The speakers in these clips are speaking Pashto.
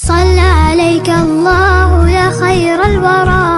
صلى عليك الله يا خير الورى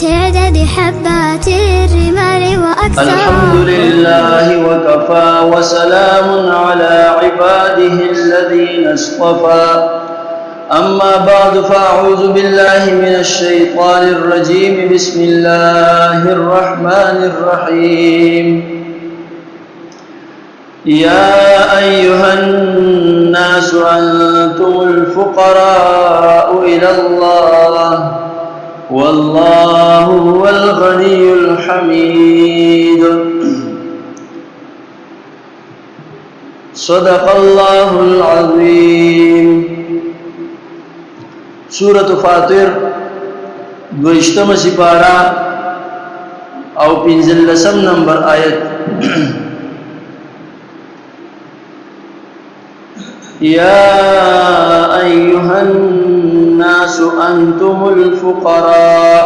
تعدد حبات الرمال وأكثر. الحمد لله وكفى وسلام على عباده الذين اصطفى. أما بعد فأعوذ بالله من الشيطان الرجيم. بسم الله الرحمن الرحيم. يا أيها الناس أنتم الفقراء إلى الله والله هو الغني الحميد. صدق الله العظيم. سورة فاطر دوشتم سپارہ او پنزلسم نمبر آیت. يا أيها الناس أنتم الفقراء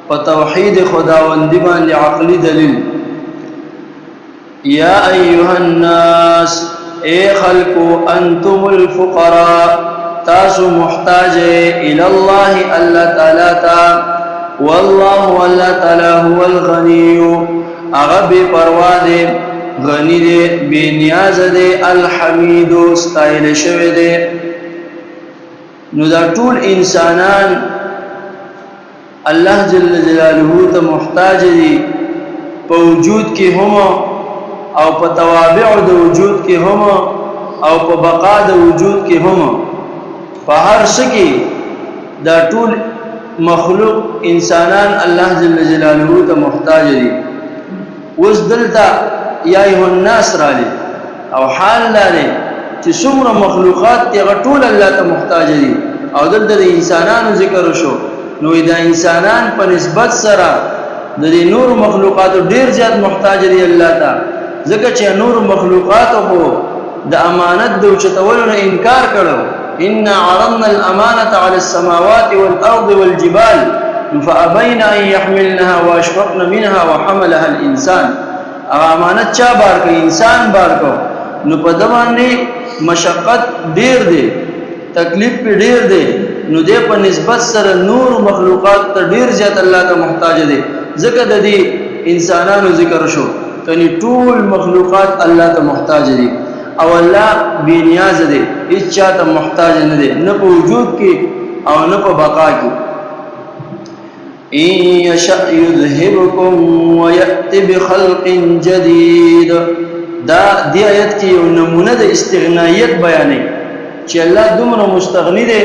فتوحيد خداوندی باندې عقلی دلیل. يا أيها الناس اے خلقو أنتم الفقراء تاسو محتاج إلى الله الله تعالی تا والله الله تعالی هو الغني اغبی پروا دے غنی دے بے نیاز دے الحمید استایل شوی دے. نو دا ټول انسانان الله جل جلاله ته محتاج دي په وجود کې هم او په توابع د وجود کې هم او په بقا د وجود کې هم. په هر څه کې دا ټول مخلوق انسانان الله جل جلاله ته محتاج دي. وس دلته یا ایها الناس رالی او حال لاره چې څومره مخلوقات ته ټول الله ته محتاج دي. او دلته د انسانانو ذکر شو نو دا انسانان په نسبت سره د نور مخلوقات ډیر زیات محتاج دي الله ته. ځکه چې نور مخلوقات خو د امانت د اوچتولو نه انکار کړو. ان عرضنا الامانه على السماوات والارض والجبال فابين ان يحملنها واشفقن منها وحملها الانسان. امانت چا بار کوي؟ انسان بار کو. نو په دمانه مشقت ډیر دی تکلیف په ډیر دی. نو دې په نسبت سره نور مخلوقات ته ډیر زیات الله ته محتاج دي. ځکه د دې انسانانو ذکر شو کني ټول مخلوقات الله ته محتاج دي او الله بے نیاز دی هیڅ چا ته محتاج نه دی نه په وجود کې او نه په بقا کې. إن يشأ يذهبكم ويأتي بخلق جديد. دا دی آیت کې یو نمونه د استغنایت بیانې چې الله دومره مستغنی دی.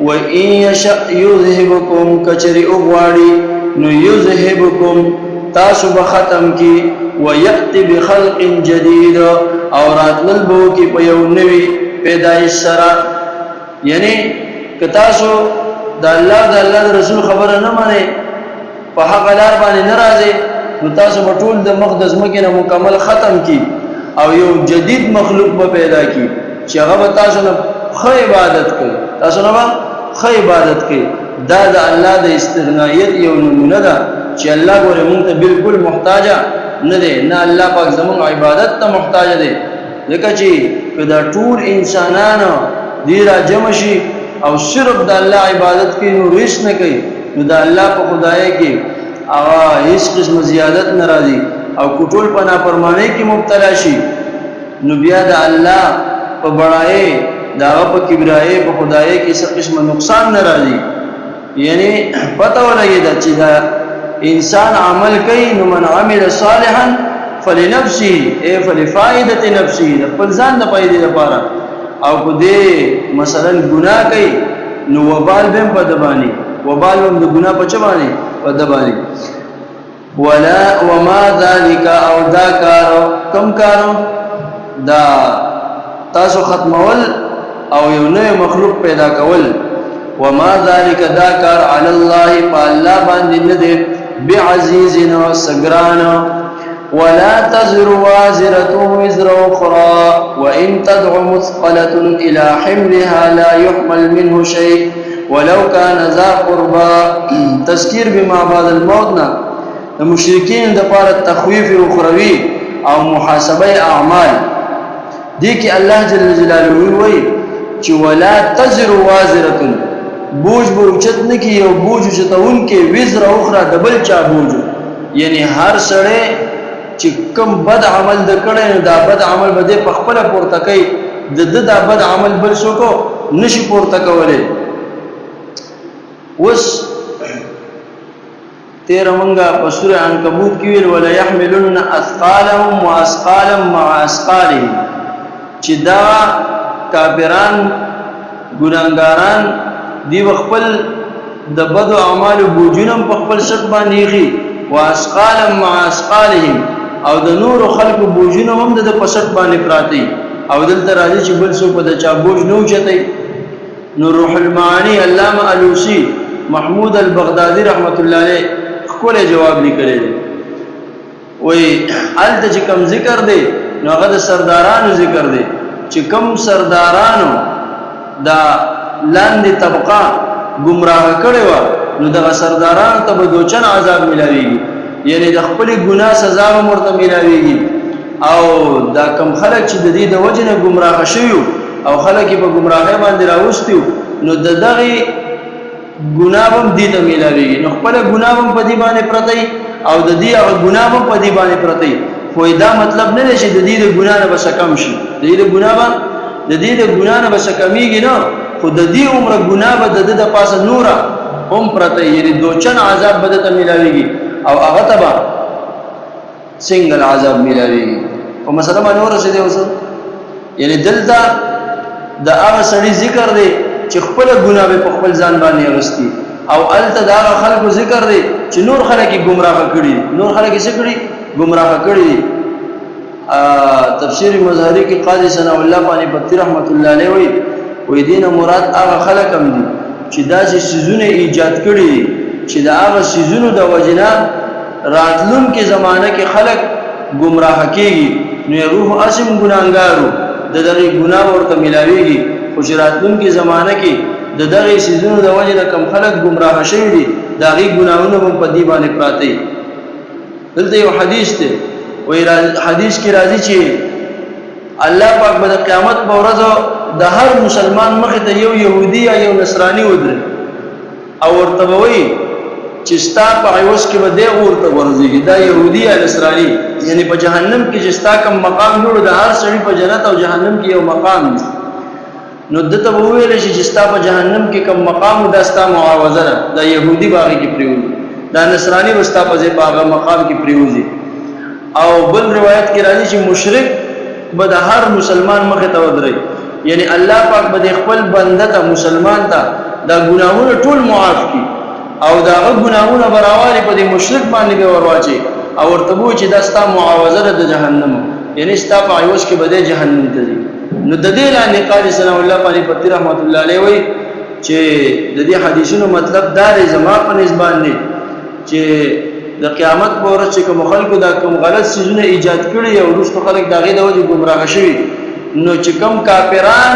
و إن يشأ يذهبكم کچری اوغواړي نو يذهبكم تاسو به ختم کی ويأتي بخلق جديد او راتلل بو کې په یو نوی پیدایش سره. یعنی که تاسو د الله رسول خبره نه مانه په حق لار باندې ناراضه نو تاسو په ټول د مقدس مکه نه مکمل ختم کی او یو جدید مخلوق به پیدا کی چې هغه تاسو نه خو عبادت کوي. تاسو نه خو عبادت کوي. دا د الله د استغنایت یو نمونه ده چې الله ګوره مونږ ته بالکل محتاج نه دی نه الله پاک زموږ عبادت ته محتاج دی. ځکه چې دا ټول انسانانو دی را جمع شي او صرف د الله عبادت کې نو ریش نه کوي نو د الله په خدای کې هیڅ قسم زیادت ناراضي او کټول په نافرمانی کې مبتلا شي نو بیا د الله په بڑای دا په کبرای په خدای کې څه قسم نقصان ناراضي. یعنی پته ولګي چې دا انسان عمل کوي نو من عمل صالحا فلنفسه اي فلفائده نفسه خپل ځان د فائدې لپاره. او کو دې مثلا ګناه کوي نو وبال به په دبانی وبال هم د ګناه په چبانی په دبانی. ولا وما ذلك او دا کارو کم کارو دا تاسو ختمول او یو نوې مخلوق پیدا کول. وما ذلك دا کار علی الله فالله باندې نه دی بعزیز و سگران. ولا تزر وازرة وزر أخرى وإن تدع مثقلة إلى حملها لا يحمل منه شيء ولو كان ذا قربى. تذکیر بما بعد الموت المشركين دپاره تخویف اخروی او محاسبه اعمال. دي کې الله جل جلاله وی چې ولا تزر وازره بوج به اوچت نه کی یو بوج اوچتونکې وزر اخرى د بل چا بوج یعنی هر سړی چې کوم بد عمل د کړی نو دا بد عمل به په خپله پورته کوي د دا بد عمل بل څوک نشي پورته کولی اوس تیر منګه په سوره عنکبوت کې ویل ولا يحملن اثقالهم واثقالا مع اثقالهم چې دا کافران ګناګاران دی خپل د بدو اعمال بوجونم په خپل شک باندې خي واثقالا مع اثقالهم او د نور خلق بوجونم هم د پسټ باندې پراتی او دلته راځي چې بل څه په د چا بوج نو چتای نو روح المعانی علامه الوسی محمود البغدادي رحمت الله علیه خپل جواب لیکلی وای الته چې کوم ذکر دی نو هغه د سردارانو ذکر دی چې کوم سردارانو دا لاندې طبقه گمراه کړي و نو دغه سردارانو ته به دوچن عذاب ملاويږي یعنی د خپل ګناه سزا ورته ملاويږي او دا کم خلک چې د دې د وجنه گمراه شوی او خلک په گمراهۍ باندې راوستي نو دغه ګناه هم دې ته ملاويږي نو خپل ګناه هم په دې باندې پرتای او د دې هغه ګناه هم په دې باندې پرتای خو دا مطلب نه دی چې د دې د ګناه نه بس کم شي د دې د ګناه نه بس کمیږي نه خو د دې عمر ګناه به د پاسه نورا هم پرته یعنی دوچن عذاب به ته ملاويږي او هغه تبا سنگل عذاب ملاويږي او مثلا نور څه دی اوس یعنی دلته د هغه سړي ذکر دی چې خپل ګناه په خپل ځان باندې اغستی او الته دا خلکو ذکر دی چې نور خلک گمراه کړي نور خلک څه کړي گمراه کړي تفسیر مظهری کې قاضی ثنا الله پانی پتی رحمت الله علیه وی دین مراد هغه خلک هم دي چې داسې سيزونه ایجاد کړي چې دا هغه سيزونو د وجنا راتلون کې زمانہ کې خلک گمراه کیږي نو روح اسم ګناګارو د دغه ګناه ورته ملاويږي خو راتلون کې زمانہ کې د دغه سيزونو د وجنا کم خلک گمراه شوي دي دا غي ګناونه هم په دې باندې پراته دلته یو حدیث ته وی حدیث کې راځي چې الله پاک به د قیامت په ورځ د هر مسلمان مخ ته یو يهودي یا یو نصراني ودري او ورته وایي چې ستا په عوض کې به د ورته ورځي دا يهودي یا نصراني یعنی په جهنم کې چې ستا کوم مقام جوړ د هر سړي په جنت او جهنم کې یو مقام نو دته وویل چې ستا په جهنم کې کوم مقام د ستا معاوضه دا يهودي باغ کې پریوزي دا نصراني وستا په ځای باغ مقام کې پریوزي او بل روایت کې راځي چې مشرک به د هر مسلمان مخ ته ودري یعنی الله پاک به خپل بنده ته مسلمان ته دا ګناهونه ټول معاف کړي او دا ګناهونه براوالي په دې مشرک باندې به ورواچي او ورته وو چې دا ستا معاوضه د جهنم یعنی ستا په عوض کې به د جهنم ته ځي نو د دې لاندې قاضي سلام الله پانی پتی رحمت الله علیه وی چې د دې حدیثونو مطلب دا دی زما په نسبت باندې چې د قیامت په ورځ چې کوم خلکو دا کوم غلط سيزونه ایجاد کړي او رښتو خلک دا غي د وجه گمراه شوي نو چې کوم کافران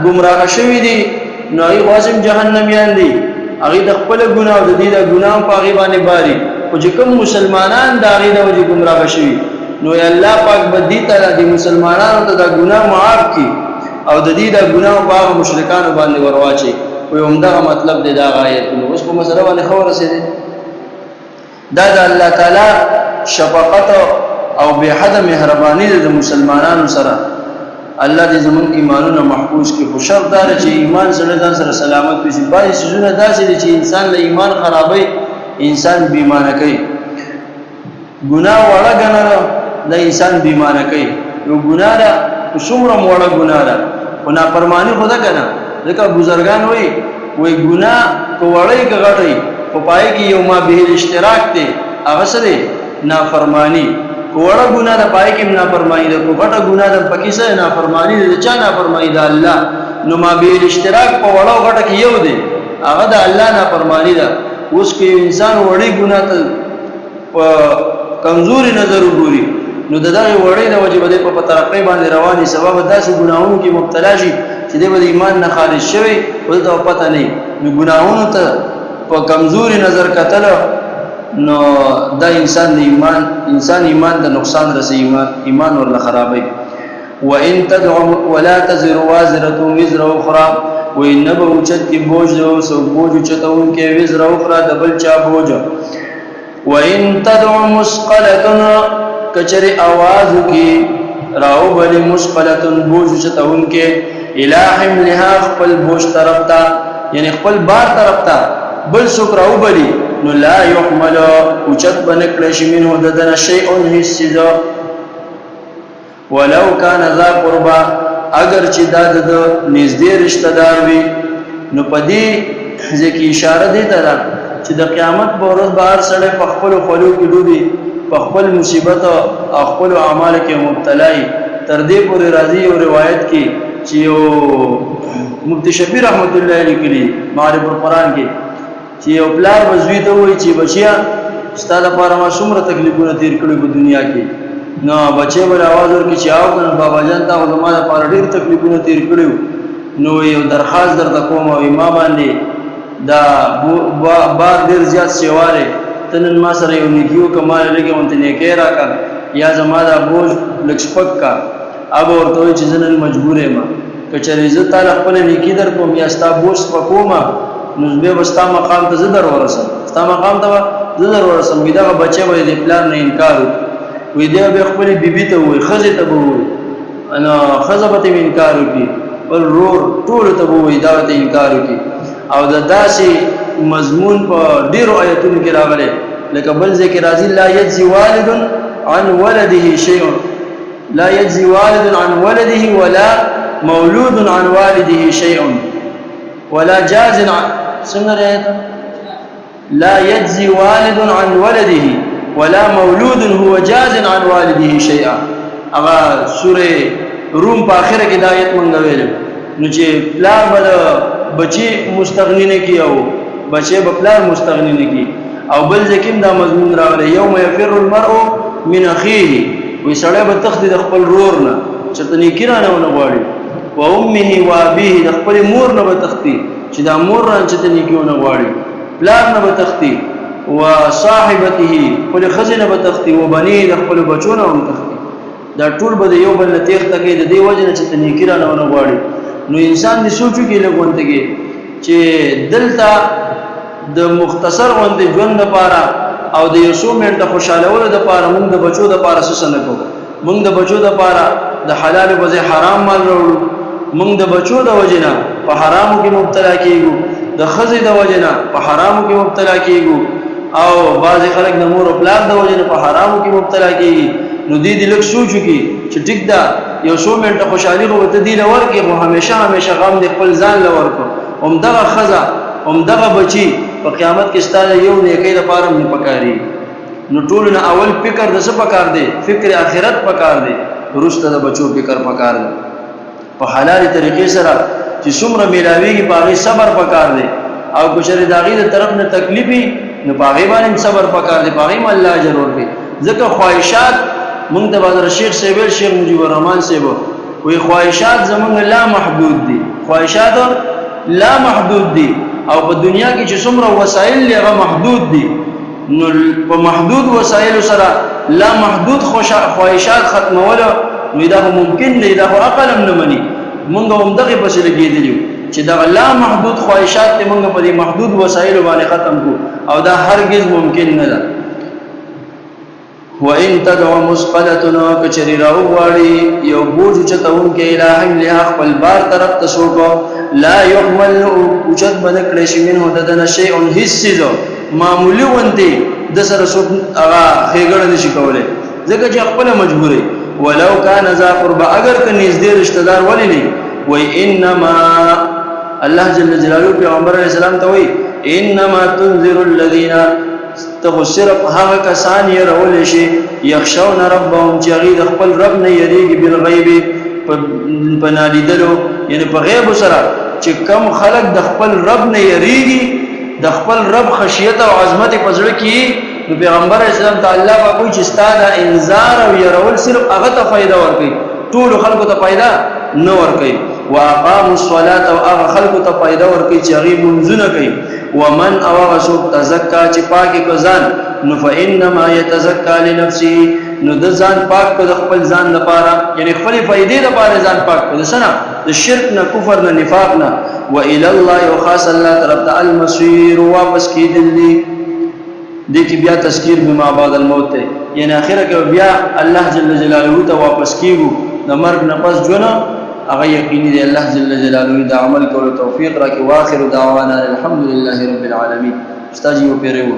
گمراه شوي دي نو ای غاسم جهنميان دي هغه د خپل ګناه او د دې د ګناه په هغه باندې باري او چې کوم مسلمانان دا غي د وجه گمراه شوي نو الله پاک بدی تعالی د مسلمانانو ته دا ګناه معاف کړي او د دې د ګناه په هغه مشرکان باندې ورواچي او همدا مطلب دی دا آیت نو اوس په مسله باندې خبر رسیدي دا د الله تعالی شفقت او به حد مهرباني د مسلمانانو سره الله دې زمون ایمانونه محفوظ کړي خو شرط دا چې ایمان سره ځان سره سلامت وي باندې سيزونه داسې دي چې انسان له ایمان خرابوي انسان بیمانه کوي ګناه وړه ګناه د انسان بیمانه کوي یو ګناه ده څومره وړه ګناه ده او نافرمانی خدا کنه ځکه بزرګان وای ګناه کو وړي کغړی په پای کې یو ما به اشتراک دی هغه سره نافرمانی وړه ګناه ده پای کې نافرمانی ده کو غټه ګناه ده پکې سره نافرمانی ده چا نافرمانی ده الله نو ما به اشتراک په وړه غټه کې یو دی هغه د الله نافرمانی ده اوس کې انسان وړي ګناه ته کمزوري نظر وګوري نو دغه وړي د وجه بده په طرفه باندې رواني سبب داسې ګناهونو کې مبتلا شي چې د ایمان نه خارج شوی ولته پته نه نو ګناهونو ته په کمزوري نظر کتل نو دا انسان ایمان ته نقصان رسي ایمان ورله خرابوي وان تدعو ولا تزر وازره وزر اخرى وان بوجت کی بوج دو سو بوج چتون کې وزر اخرى د بل چا بوج وان تدعو مثقله کچری आवाज کی راو بل مثقله بوج چتون کې الہم لها خپل بوج طرف تا یعنی خپل بار طرف تا بل سوک راو بلی نو لا يحمل اوچت بنکلش منه ددن شیء حسیز ولو کان ذا قربا اگر چې دا د نږدې رشتہ دار وي نو پدې ځکه اشاره دی ته چې د قیامت په ورځ بهر سره په خپل خلو کې ډوبي په خپل مصیبت او خپل اعمال کې مبتلا تر دې پورې راځي او روایت کې چې مفتی شفیع رحمت الله علیه کلی معرفت القرآن کې چې یو پلار وزوی ته وایي چې بچیا ستاسو لپاره ما څومره تکلیفونه تیر کړو په دنیا کې نو بچي ول आवाज ورکړي چې آو کنه بابا جان تاسو زموږ لپاره ډېر تکلیفونه تیر کړو نو یو درخواست درته کوم او ما باندې دا بار ډېر زیات سیواله تنن ما سره یو نیکیو کمال لګي مونته نه کې راکړ یا زما دا بوج لکشپک کا اب ورته چې زنن مجبورې ما کچری زه تعالی خپل نیکی در کوم یا ستا بوج پکوما نو به وستا مقام ته زدر ورسم ستا مقام ته زدر ورسم دا بچي وې د پلان نه انکار وې دی به خپل بیبي ته وې خزه ته وې انا خزه به انکار وکي ول رور ټول ته وې دا ته انکار وکي او د داسې مضمون په ډیرو آیتونو کې راغلي لکه بل ذکر راځي لا يجزي والد عن ولده شيء لا يجزي والد عن ولده ولا مولود عن والده شيء ولا جاز سنة لا يجزي والد عن ولده ولا مولود هو جاز عن والده شيئا اغا سورة روم په اخره کې د آیت مونږ ویل نو چې پلار بل بچي مستغنی نه کی او بچي په پلار مستغنی نه کی او بل ځکه دا مضمون راغلی یوم يفر المرء من اخيه وي سړی به تخت د خپل رور نه چې نیکی رانه ونه غواړي و امه و ابيه د خپل مور نه به تختی چې دا مور ران چې نیکی ونه غواړي پلار نه به تختی و صاحبته خپل خزینه به تختی و بني د خپل بچو نه هم تختی دا ټول به یو بل نه تخته کې د دې وجه نه چې نیکی رانه ونه غواړي نو انسان دې سوچو کې لګونته کې چې دلته د مختصر غوندې ژوند لپاره او د یو څو منټه خوشاله ول لپاره موږ د بچو لپاره څه نه کوو موږ د بچو لپاره د حلال او د حرام مال وروړو موږ د بچو د وجنه په حرامو کې مبتلا کیږو د خزې د وجنه په حرامو کې مبتلا کیږو او بعض خلک د مور او پلار د وجنه په حرامو کې مبتلا کیږي نو دې لږ سوچو کې چې ټیک دا یو څو منټه خوشالي غو ته دی لور کې مو همیشه غم د خپل ځان لور کو همدغه خزه همدغه بچي په قیامت کې ستاره یو نیکی لپاره نه پکاري نو ټول نه اول فکر د څه پکار دی فکر اخرت پکار دی ورسته د بچو فکر پکار دی په حلال طریقې سره چې څومره ملاويږي باغې صبر پکار دی او بشری داغي د طرف نه تکلیفي نو باغې باندې صبر پکار دی باغې م الله اجر ورکړي ځکه خواهشات مونږ د بازار شیخ سیبل شیخ مجيب الرحمن سیبو وی خواهشات زمونږ لا محدود دي خواهشات لا محدود دي او په دنیا کې چې څومره وسایل لغه محدود دي نو په محدود وسایل سره لا محدود خواهشات ختمول نو دا ممکن نه دا عقل نه مني مونږ هم دغه پسې لګیدلی چې دا لا محدود خواهشات ته مونږ په دې محدود وسایل باندې ختم کو او دا هرگز ممکن نه ده وَإِن تَدْعُ مُثْقَلَةٌ کچری راو واړي یو بوج چتون کې الہم له خپل بار طرف تسوکو لا يحمل اوجد بنکړې شي منه ددن شيء حسیز معمولی ونتي د سره سو هغه هیګړ نشي کولای ځکه چې خپل مجبوري ولو کان ذا قرب اگر ک نږدې رشتہ دار ولې نه وای انما الله جل جلاله پیغمبر علیہ السلام ته وای انما تنذر الذين تغسرف هغه کسان یې رول شي یخشون ربهم چې غید خپل رب نه یریږي بالغیب په نالیدلو یعنی په غیب سره چې کم خلق د خپل رب نه یریږي د خپل رب خشیت او عظمت په زړه کې نو پیغمبر اسلام تعالی په کوئی چې ستاده انذار او يرول صرف هغه ته فائدہ ورکړي ټول خلکو ته فائدہ نه ورکړي واقاموا الصلاه او هغه خلکو ته فائدہ ورکړي چې هغه منځونه کوي ومن او غسوک تزکا چې پاکي کو ځان نو فانما يتزکا لنفسه نو د ځان پاک کړ د خپل ځان لپاره یعنی خپل فائدې لپاره ځان پاک کړ سنا د شرک نه کفر نه نفاق نه و الى الله وخاص الله طرف ته المصير واپس کیدل دي د کی بیا تذکیر بما بعد الموت یعنی اخره کې بیا الله جل جلاله ته واپس کیږو د مرګ نه پس ژوند هغه یقیني دی الله جل جلاله د عمل کولو توفیق راکړي واخر دعوانا الحمد لله رب العالمین استاجیو پیرو